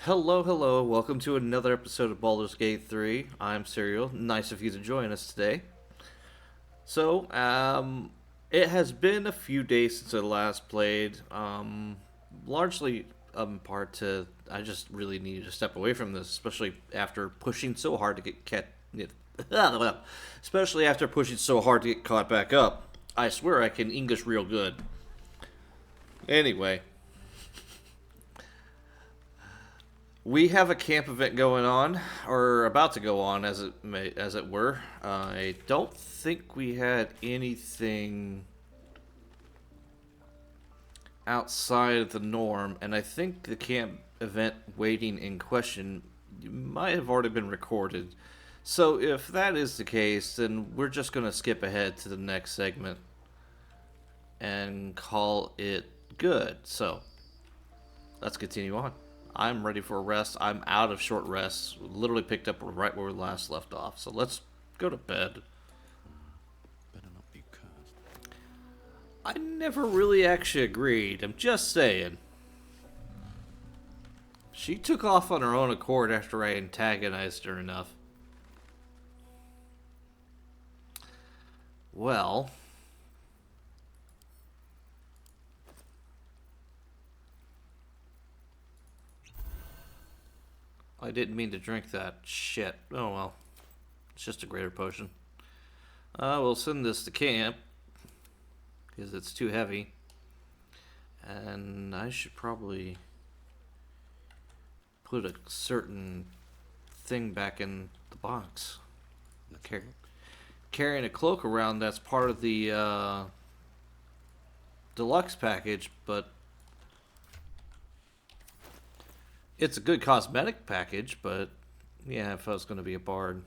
Hello, hello. Welcome to another episode of Baldur's Gate 3. I'm Serial. Nice of you to join us today. So, it has been a few days since I last played. Largely in part to I just really needed to step away from this, especially after pushing so hard to especially after pushing so hard to get caught back up. I swear I can English real good. Anyway, we have a camp event going on, or about to go on, as it were. I don't think we had anything outside of the norm, and I think the camp event waiting in question might have already been recorded. So if that is the case, then we're just going to skip ahead to the next segment and call it good. So let's continue on. I'm ready for a rest. I'm out of short rests. Literally picked up right where we last left off. So let's go to bed. Better not be cursed. I never really actually agreed. I'm just saying. She took off on her own accord after I antagonized her enough. Well, I didn't mean to drink that. Shit. Oh well. It's just a greater potion. We'll send this to camp because it's too heavy. And I should probably put a certain thing back in the box. Carrying a cloak around, that's part of the deluxe package, but it's a good cosmetic package, but yeah, if I was going to be a bard.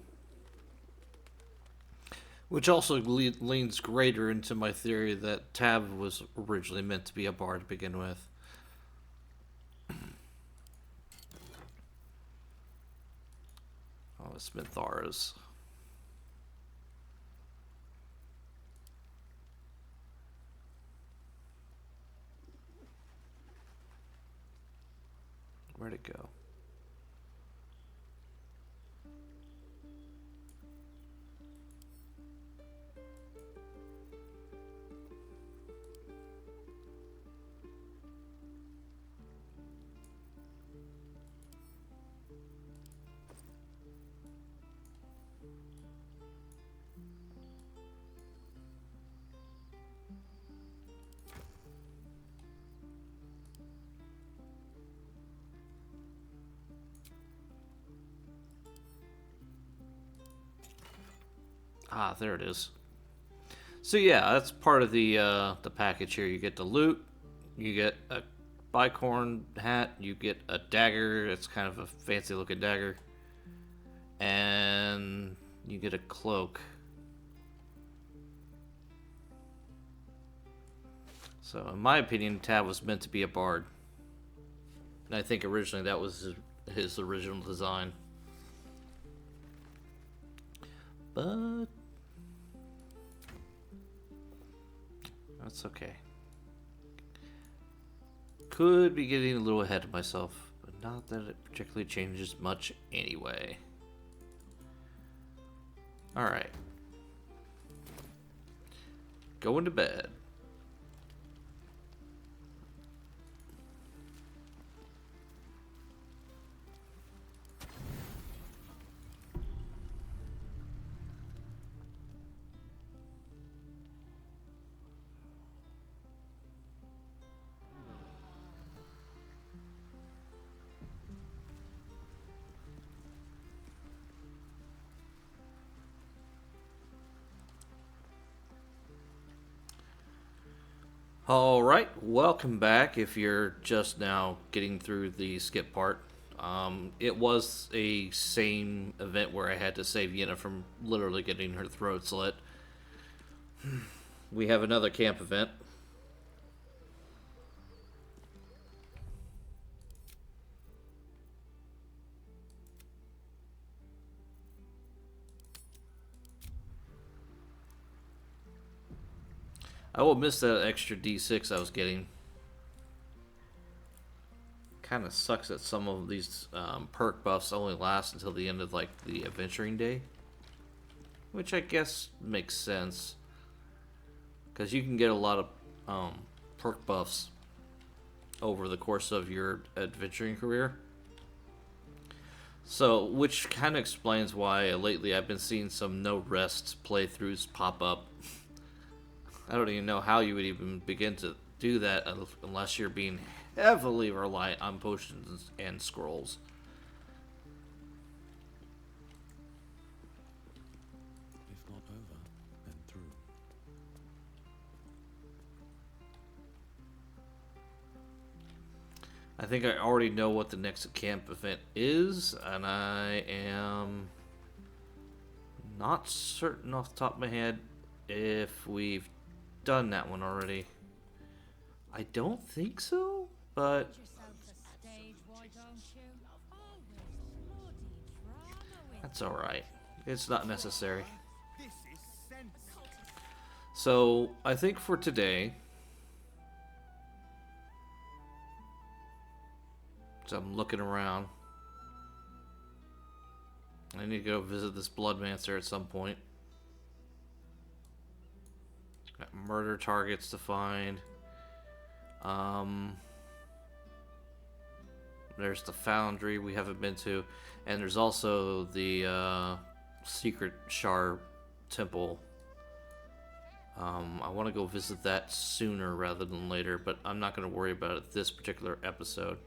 Which also leans greater into my theory that Tab was originally meant to be a bard to begin with. Oh, it's Minthara's. Where'd it go? Ah, there it is. So yeah, that's part of the package here. You get the loot, you get a bicorn hat, you get a dagger. It's kind of a fancy looking dagger, and you get a cloak. So in my opinion, Tab was meant to be a bard, and I think originally that was his original design. But that's okay. Could be getting a little ahead of myself, but not that it particularly changes much anyway. Alright. Going to bed. Alright, welcome back if you're just now getting through the skip part. It was a same event where I had to save Yenna from literally getting her throat slit. We have another camp event. I will miss that extra D6 I was getting. Kind of sucks that some of these perk buffs only last until the end of like the adventuring day, which I guess makes sense because you can get a lot of perk buffs over the course of your adventuring career. So, which kind of explains why lately I've been seeing some no rest playthroughs pop up. I don't even know how you would even begin to do that unless you're being heavily reliant on potions and scrolls. If not over, then through. I think I already know what the next camp event is, and I am not certain off the top of my head if we've done that one already. I don't think so, but that's alright. It's not necessary. So, I think for today, so I'm looking around. I need to go visit this Bloodmancer at some point. Got murder targets to find. There's the foundry we haven't been to, and there's also the secret Shar temple. I want to go visit that sooner rather than later, but I'm not going to worry about it this particular episode.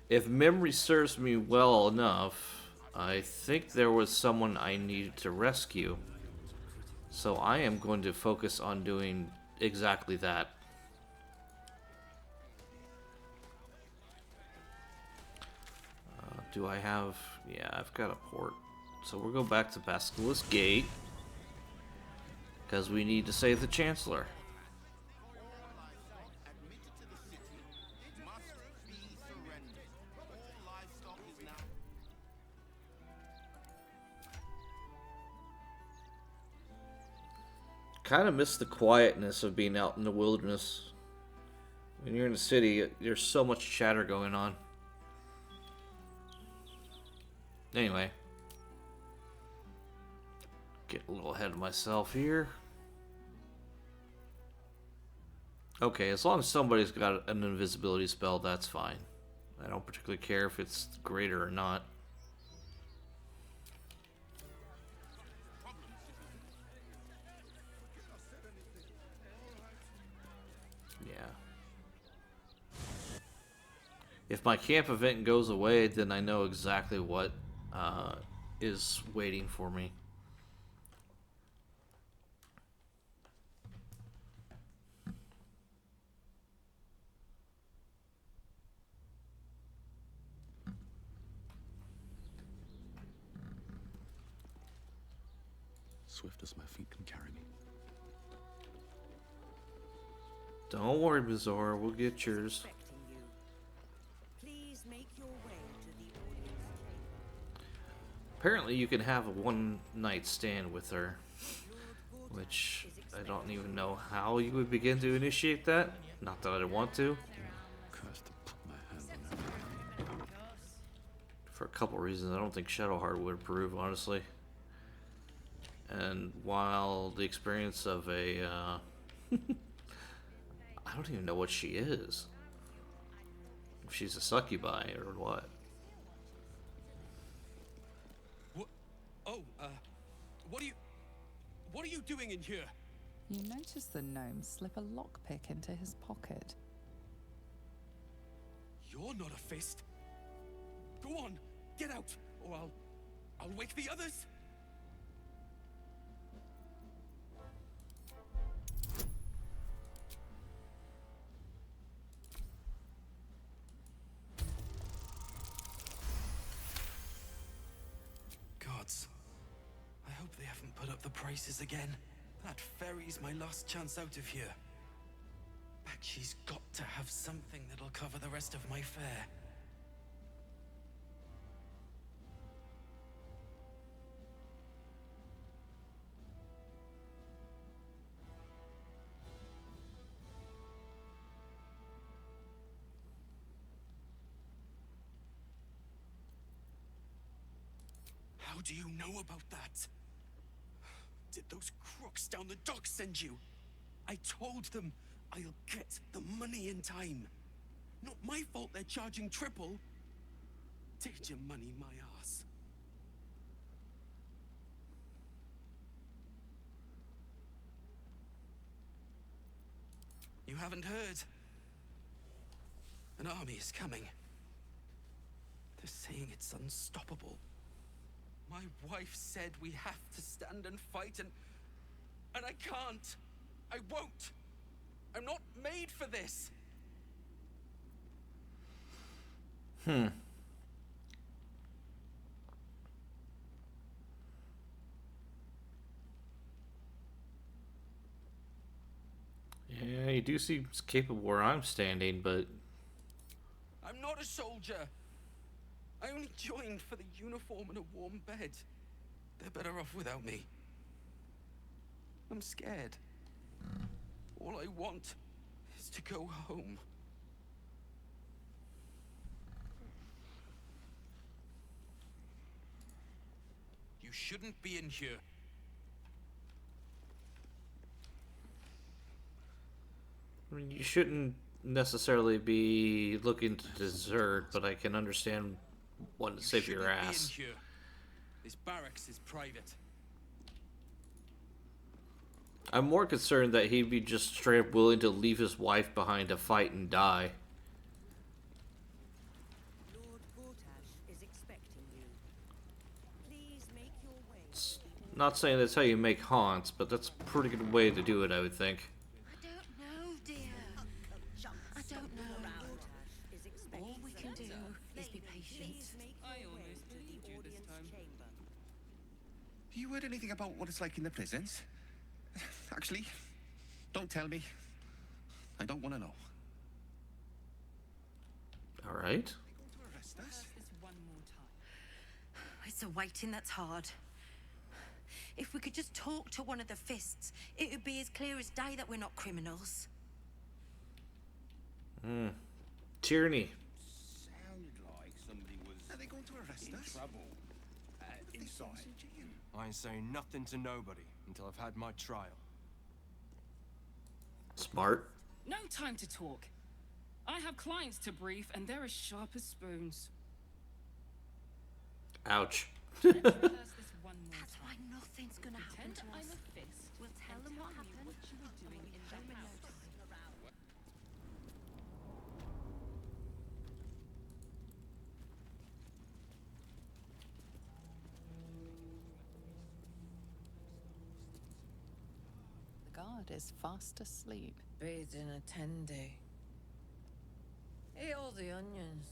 If memory serves me well enough, I think there was someone I needed to rescue. So I am going to focus on doing exactly that. Do I have... Yeah, I've got a port. So we'll go back to Basilisk Gate, because we need to save the Chancellor. Kind of miss the quietness of being out in the wilderness. When you're in the city, there's so much chatter going on. Anyway. Get a little ahead of myself here. Okay, as long as somebody's got an invisibility spell, that's fine. I don't particularly care if it's greater or not. If my camp event goes away, then I know exactly what is waiting for me. Swift as my feet can carry me. Don't worry, Bazaar. We'll get yours. Apparently you can have a one-night stand with her, which I don't even know how you would begin to initiate that. Not that I want to. Cursed to put my hand on her. For a couple reasons. I don't think Shadowheart would approve, honestly. And while the experience of a... I don't even know what she is. If she's a succubi or what. What are you doing in here? You notice the gnome slip a lockpick into his pocket. You're not a fist. Go on, get out, or I'll wake the others. Gods. I hope they haven't put up the prices again. That ferry's my last chance out of here. Bakshi's got to have something that'll cover the rest of my fare. How do you know about that? Did those crooks down the dock send you? I told them I'll get the money in time. Not my fault they're charging triple. Did your money my ass? You haven't heard? An army is coming. They're saying it's unstoppable. My wife said we have to stand and fight, and I can't. I won't. I'm not made for this. Yeah, you do seem capable where I'm standing, but I'm not a soldier. I only joined for the uniform and a warm bed. They're better off without me. I'm scared. All I want is to go home. You shouldn't be in here. I mean, you shouldn't necessarily be looking to desert, but I can understand wanting to save your ass. Be in here. This barracks is private. I'm more concerned that he'd be just straight up willing to leave his wife behind to fight and die. Lord Gortash is expecting you. Please make your way. Not saying that's how you make haunts, but that's a pretty good way to do it, I would think. I don't know, dear. I don't know. Gortash is expecting All we can do is be Please patient. make your way to the audience chamber. You heard anything about what it's like in the prisons? Actually, don't tell me. I don't want to know. All right. To arrest us? It's the waiting that's hard. If we could just talk to one of the fists, it would be as clear as day that we're not criminals. Tyranny. Sound like somebody was. Are they going to arrest us? Trouble. Inside. I ain't saying nothing to nobody until I've had my trial. Smart. No time to talk. I have clients to brief, and they're as sharp as spoons. Ouch. Let's rehearse this one more That's why time. nothing's gonna happen Pretend to I'm us. a fist. We'll tell and them what tell me happened. what you were doing in that house. The guard is fast asleep. Bathed in a tendy. Eat all the onions.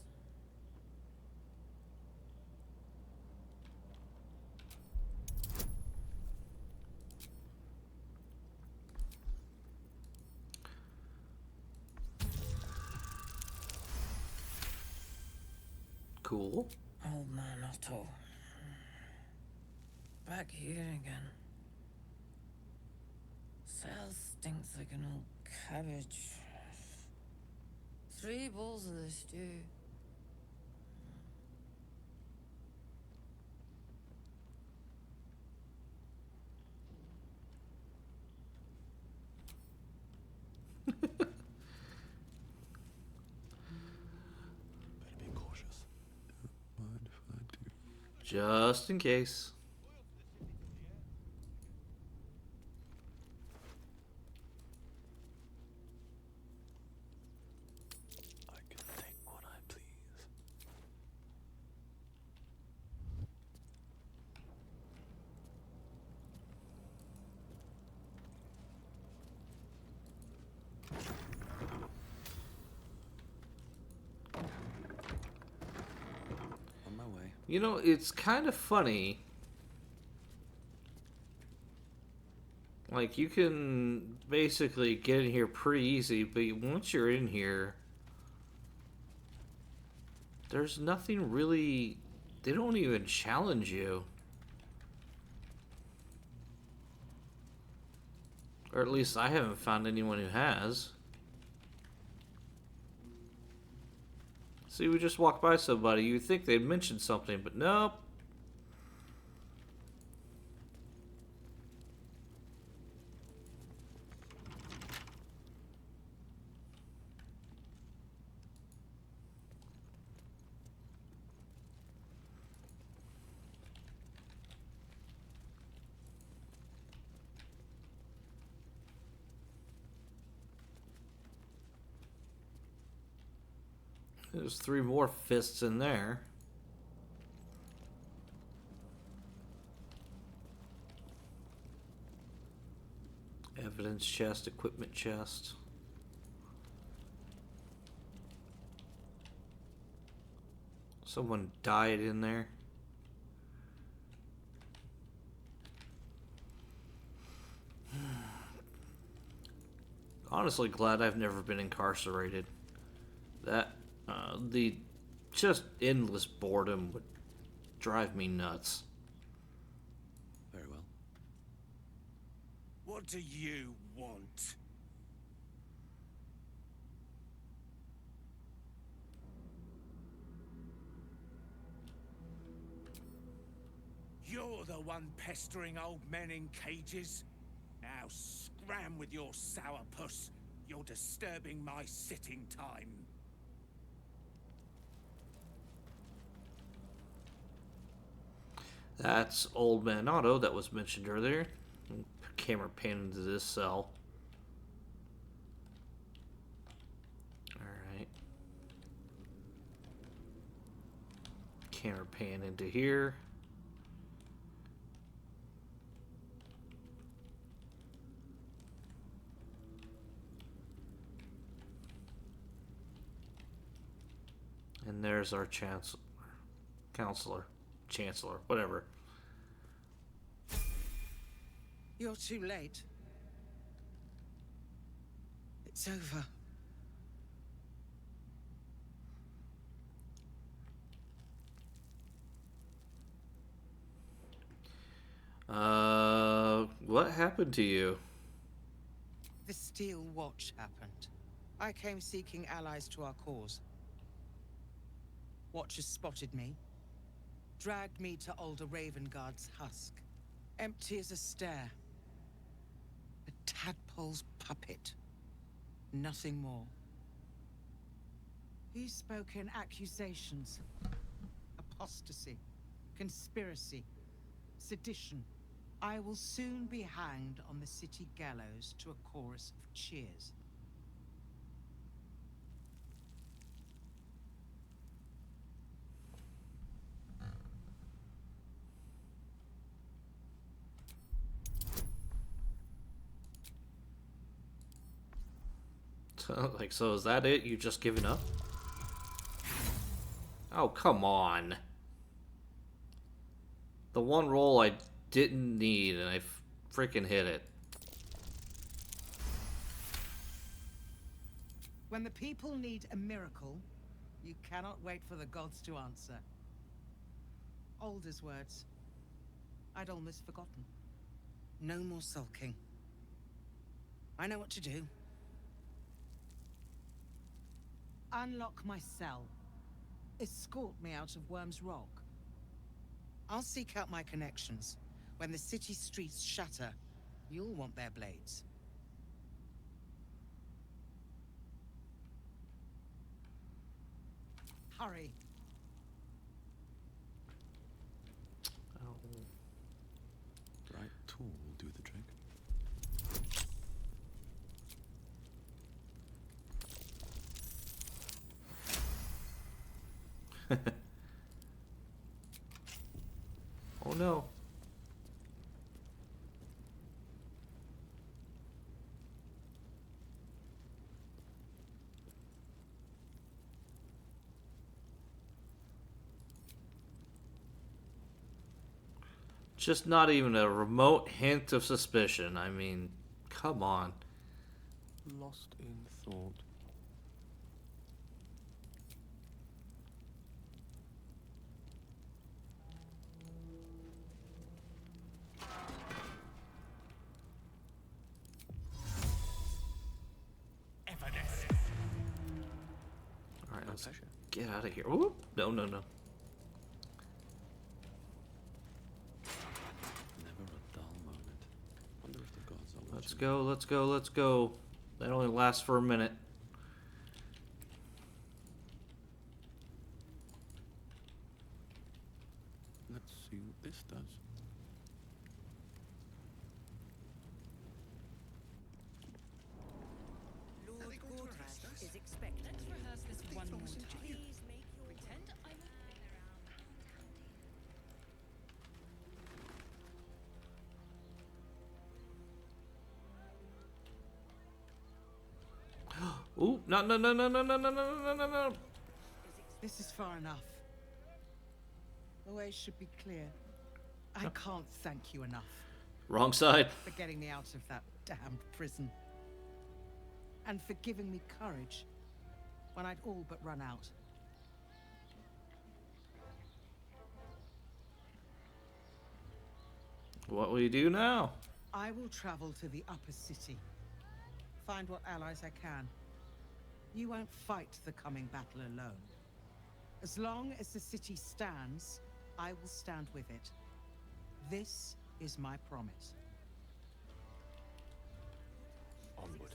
Cool. Old man Otto. Back here again. Cell stinks like an old cabbage. 3 bowls of the stew. Better be cautious. Don't mind if I do. Just in case. I can take what I please. On my way. You know, it's kind of funny. Like, you can basically get in here pretty easy, but once you're in here, there's nothing really. They don't even challenge you. Or at least I haven't found anyone who has. See, we just walked by somebody, you'd think they'd mention something, but nope. There's 3 more fists in there. Evidence chest, equipment chest. Someone died in there. Honestly, glad I've never been incarcerated. That, the just endless boredom would drive me nuts. Very well. What do you want? You're the one pestering old men in cages. Now scram with your sourpuss. You're disturbing my sitting time. That's Old Man Otto that was mentioned earlier. Camera pan into this cell. Alright. Camera pan into here. And there's our Chancellor, whatever. You're too late. It's over. What happened to you? The Steel Watch happened. I came seeking allies to our cause. Watchers spotted me, dragged me to older Ravengard's husk. Empty as a stare. A tadpole's puppet. Nothing more. He spoke in accusations. Apostasy. Conspiracy. Sedition. I will soon be hanged on the city gallows to a chorus of cheers. Like, so is that it? You just giving up? Oh, come on. The one roll I didn't need, and I freaking hit it. When the people need a miracle, you cannot wait for the gods to answer. Alder's words. I'd almost forgotten. No more sulking. I know what to do. Unlock my cell. Escort me out of Worm's Rock. I'll seek out my connections. When the city streets shatter, you'll want their blades. Hurry. Right tool will do the trick. Oh no. Just not even a remote hint of suspicion. I mean, come on. Lost in thought. Alright, let's get out of here. Ooh, no, no, no. Never a dull moment. Wonder if the gods are watching. Let's go, let's go, let's go. That only lasts for a minute. Let's see what this does. Lord Gortash is expecting Let's you. rehearse this one more time. Please Ooh, no, no, no, no, no, no, no, no, no, no, no. This is far enough. The way should be clear. I can't thank you enough Wrong side. for getting me out of that damned prison. And for giving me courage when I'd all but run out. What will you do now? I will travel to the upper city. Find what allies I can. You won't fight the coming battle alone. As long as the city stands, I will stand with it. This is my promise. Onward.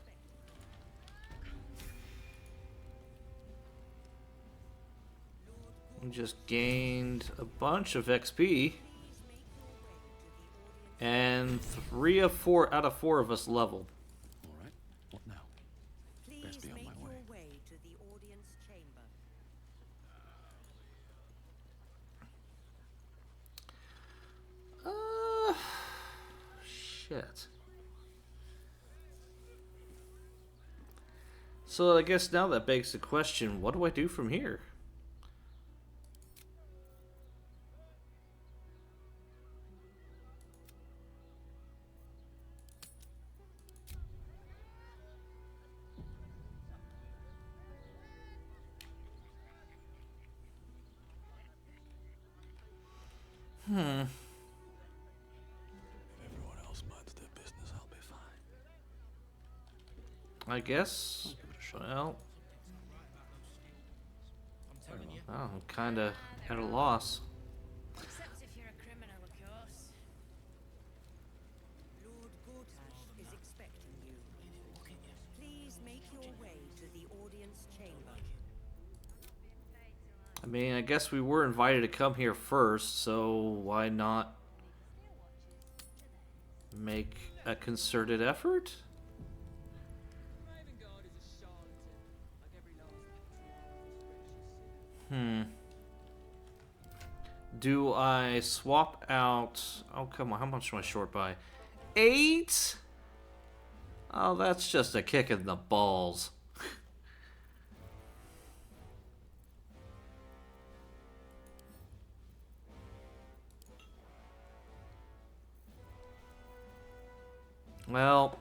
We just gained a bunch of XP. And 3 of 4 out of 4 of us leveled. All right. What now? Please Best be on make my your way. way to the audience chamber. Shit. So I guess now that begs the question, what do I do from here? If everyone else minds their business, I'll be fine. I guess. Well, I'm kind of at a loss. Except if you're a criminal, of course. Lord Gortash is expecting you. Please make your way to the audience chamber. I mean, I guess we were invited to come here first, so why not make a concerted effort? Do I swap out... Oh, come on. How much am I short by? 8? Oh, that's just a kick in the balls. Well...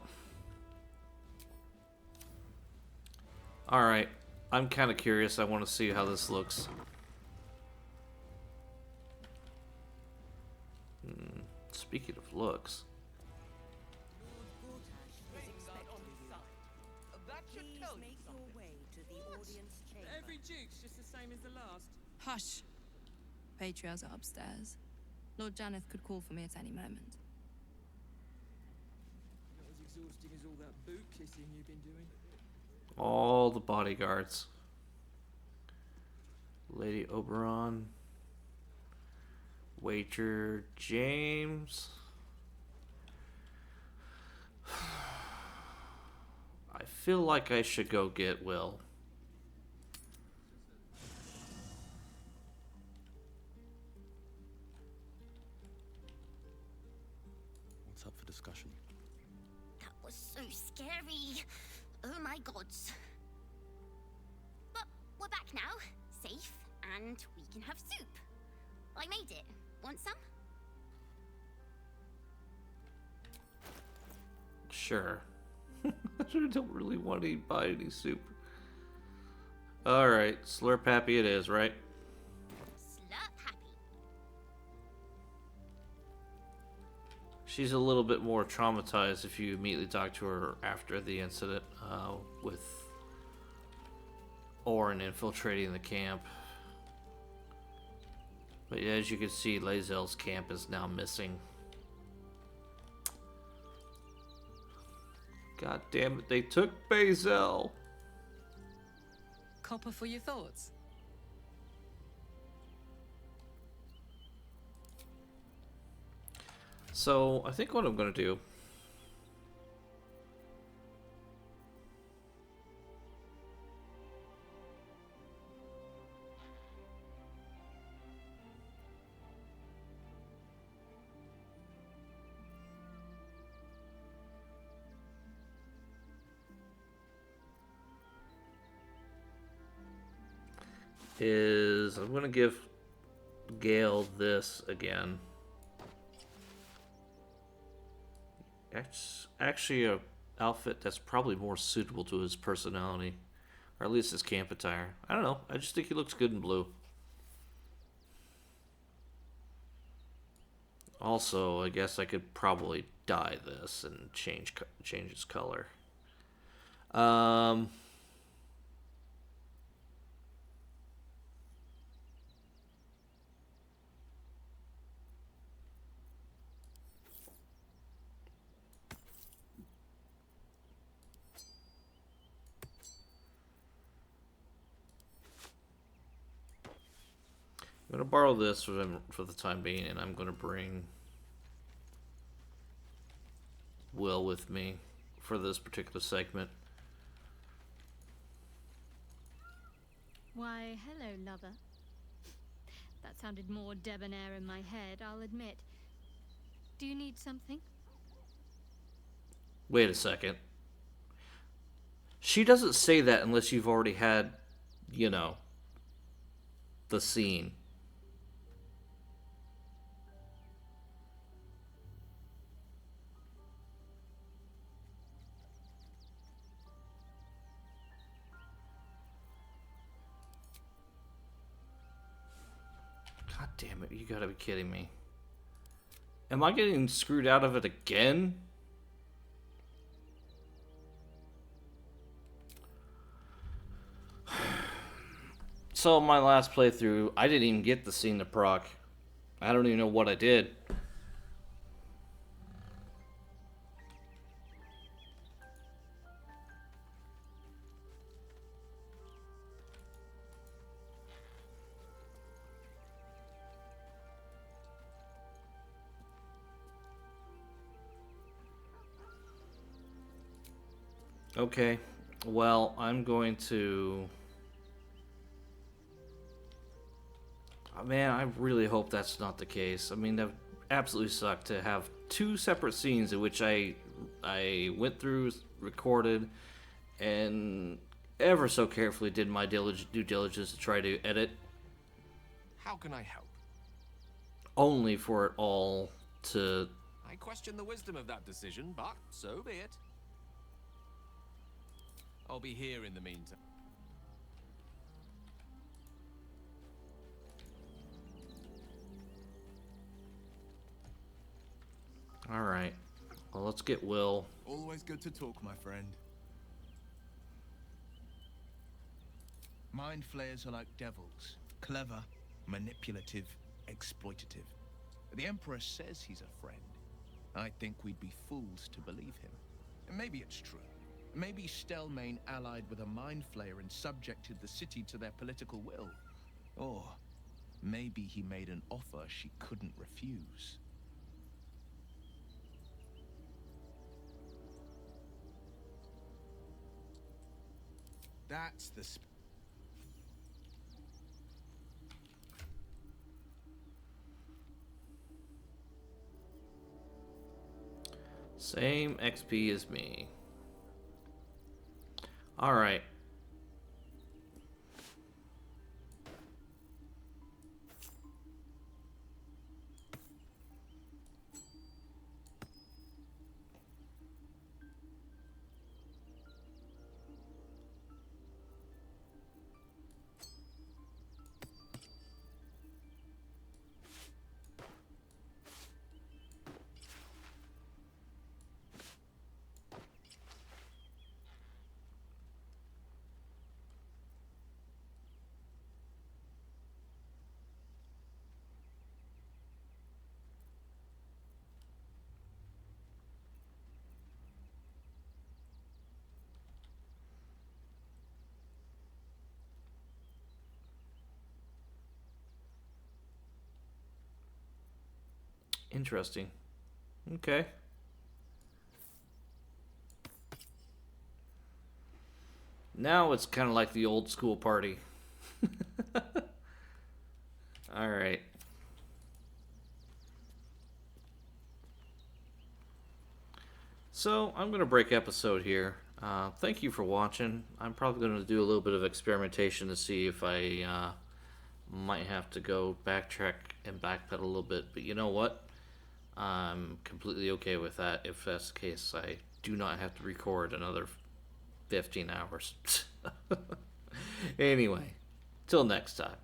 Alright. I'm kind of curious. I want to see how this looks. Speaking of looks. Lord Gortash is expecting you. Please make your way to the audience chamber. Every duke's just the same as the last. Hush. Patriarchs are upstairs. Lord Janeth could call for me at any moment. Not as exhausting as all that boot kissing you've been doing. All the bodyguards. Lady Oberon. Wager James. I feel like I should go get Will. What's up for discussion? That was so scary. Oh my gods. But we're back now, safe, and we can have soup. I made it. Want some? Sure. I don't really want to buy any soup. Alright, slurp happy it is, right? Slurp happy. She's a little bit more traumatized if you immediately talk to her after the incident with Orin infiltrating the camp. But yeah, as you can see, Lae'zel's camp is now missing. God damn it, they took Bazel! Copper for your thoughts. So, I think what I'm gonna do... is I'm going to give Gale this again. It's actually a outfit that's probably more suitable to his personality, or at least his camp attire. I don't know. I just think he looks good in blue. Also, I guess I could probably dye this and change its color. I'm going to borrow this for the time being, and I'm going to bring Will with me for this particular segment. Why, hello, lover. That sounded more debonair in my head, I'll admit. Do you need something? Wait a second. She doesn't say that unless you've already had, you know, the scene. God damn it, you gotta be kidding me. Am I getting screwed out of it again? So my last playthrough, I didn't even get the scene to proc. I don't even know what I did. Okay, well, I'm going to... Man, I really hope that's not the case. I mean, that absolutely sucked to have two separate scenes in which I went through, recorded, and ever so carefully did my due diligence to try to edit. How can I help? Only for it all to... I question the wisdom of that decision, but so be it. I'll be here in the meantime. Alright. Well, let's get Will. Always good to talk, my friend. Mind flayers are like devils. Clever, manipulative, exploitative. The Emperor says he's a friend. I think we'd be fools to believe him. And maybe it's true. Maybe Stelmane allied with a mind flayer and subjected the city to their political will. Or maybe he made an offer she couldn't refuse. That's the Same XP as me. Alright. Interesting. Okay. Now it's kind of like the old school party. Alright. So, I'm going to break episode here. Thank you for watching. I'm probably going to do a little bit of experimentation to see if I might have to go backtrack and backpedal a little bit, but you know what? I'm completely okay with that. If that's the case, I do not have to record another 15 hours. Anyway, till next time.